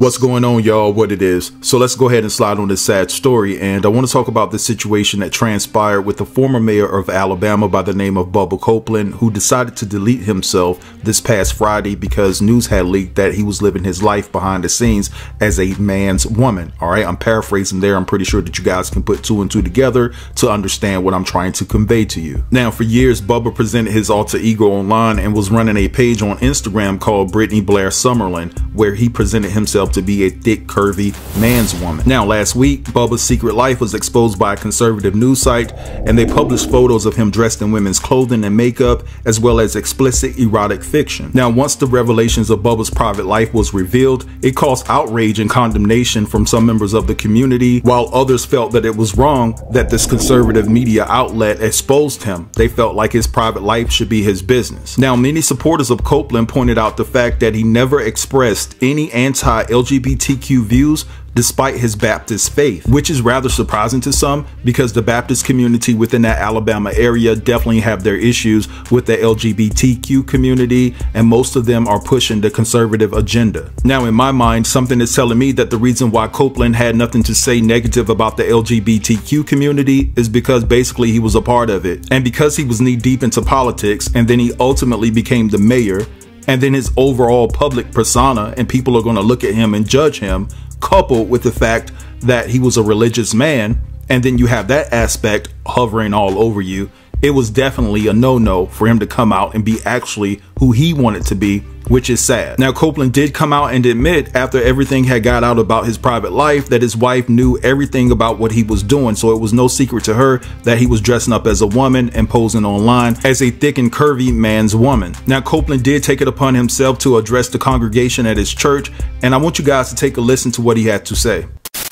What's going on, y'all? What it is. So let's go ahead and slide on this sad story, and I want to talk about the situation that transpired with the former mayor of Alabama by the name of Bubba Copeland, who decided to delete himself this past Friday because news had leaked that he was living his life behind the scenes as a man's woman. All right, I'm paraphrasing there. I'm pretty sure that you guys can put two and two together to understand what I'm trying to convey to you. Now, for years, Bubba presented his alter ego online and was running a page on Instagram called Brittany Blair Summerlin, where he presented himself to be a thick, curvy man's woman. Now, last week, Bubba's secret life was exposed by a conservative news site, and they published photos of him dressed in women's clothing and makeup, as well as explicit erotic fiction. Now, once the revelations of Bubba's private life was revealed, it caused outrage and condemnation from some members of the community, while others felt that it was wrong that this conservative media outlet exposed him. They felt like his private life should be his business. Now, many supporters of Copeland pointed out the fact that he never expressed any anti-LGBTQ views despite his Baptist faith, which is rather surprising to some because the Baptist community within that Alabama area definitely have their issues with the LGBTQ community, and most of them are pushing the conservative agenda. Now, in my mind, something is telling me that the reason why Copeland had nothing to say negative about the LGBTQ community is because basically he was a part of it, and because he was knee deep into politics, and then he ultimately became the mayor, and then his overall public persona, and people are going to look at him and judge him, coupled with the fact that he was a religious man, and then you have that aspect hovering all over you. It was definitely a no-no for him to come out and be actually who he wanted to be, which is sad. Now, Copeland did come out and admit after everything had got out about his private life that his wife knew everything about what he was doing, so it was no secret to her that he was dressing up as a woman and posing online as a thick and curvy man's woman. Now, Copeland did take it upon himself to address the congregation at his church, and I want you guys to take a listen to what he had to say.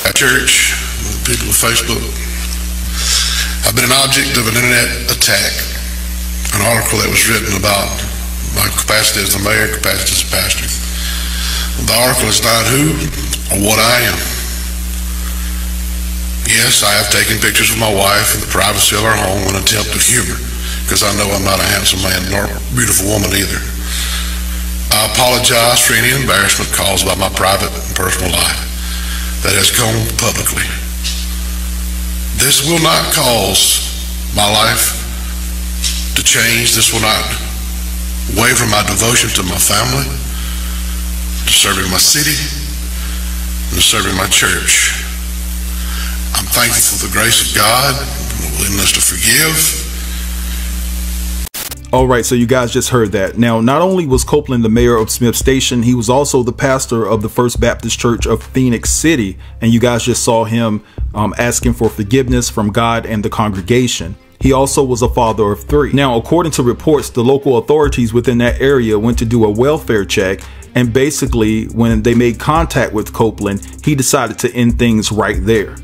At church, with people of Facebook, I've been an object of an internet attack. An article that was written about my capacity as the mayor, capacity as a pastor. The article is not who or what I am. Yes, I have taken pictures of my wife in the privacy of our home in an attempt of humor, because I know I'm not a handsome man nor a beautiful woman either. I apologize for any embarrassment caused by my private and personal life that has come publicly. This will not cause my life to change. This will not waver my devotion to my family, to serving my city, and to serving my church. I'm thankful for the grace of God and the willingness to forgive. All right, so you guys just heard that. Now, not only was Copeland the mayor of Smith Station, he was also the pastor of the First Baptist Church of Phoenix City. And you guys just saw him asking for forgiveness from God and the congregation. He also was a father of three. Now, according to reports, the local authorities within that area went to do a welfare check. And basically, when they made contact with Copeland, he decided to end things right there.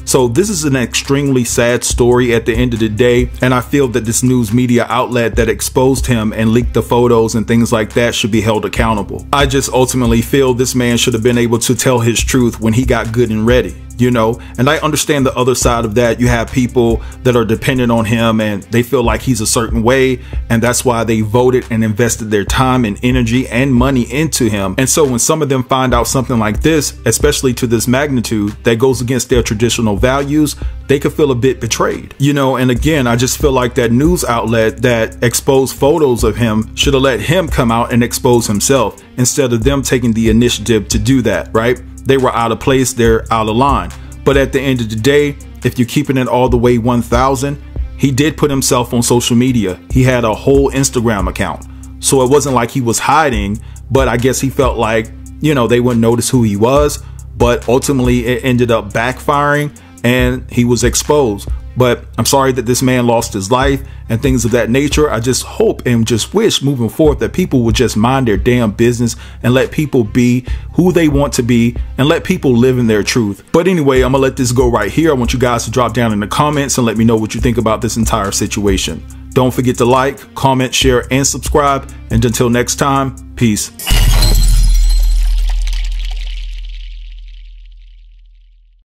So this is an extremely sad story at the end of the day, and I feel that this news media outlet that exposed him and leaked the photos and things like that should be held accountable. I just ultimately feel this man should have been able to tell his truth when he got good and ready, you know, and I understand the other side of that. You have people that are dependent on him and they feel like he's a certain way, and that's why they voted and invested their time and energy and money into him. And so when some of them find out something like this, especially to this magnitude that goes against their traditional values, they could feel a bit betrayed, you know. And again, I just feel like that news outlet that exposed photos of him should have let him come out and expose himself instead of them taking the initiative to do that, right? They were out of place, they're out of line. But at the end of the day, if you're keeping it all the way 1000, he did put himself on social media. He had a whole Instagram account. So it wasn't like he was hiding, but I guess he felt like, you know, they wouldn't notice who he was. But ultimately it ended up backfiring and he was exposed. But I'm sorry that this man lost his life and things of that nature. I just hope and just wish moving forward that people would just mind their damn business and let people be who they want to be and let people live in their truth. But anyway, I'm gonna let this go right here. I want you guys to drop down in the comments and let me know what you think about this entire situation. Don't forget to like, comment, share, and subscribe. And until next time, peace.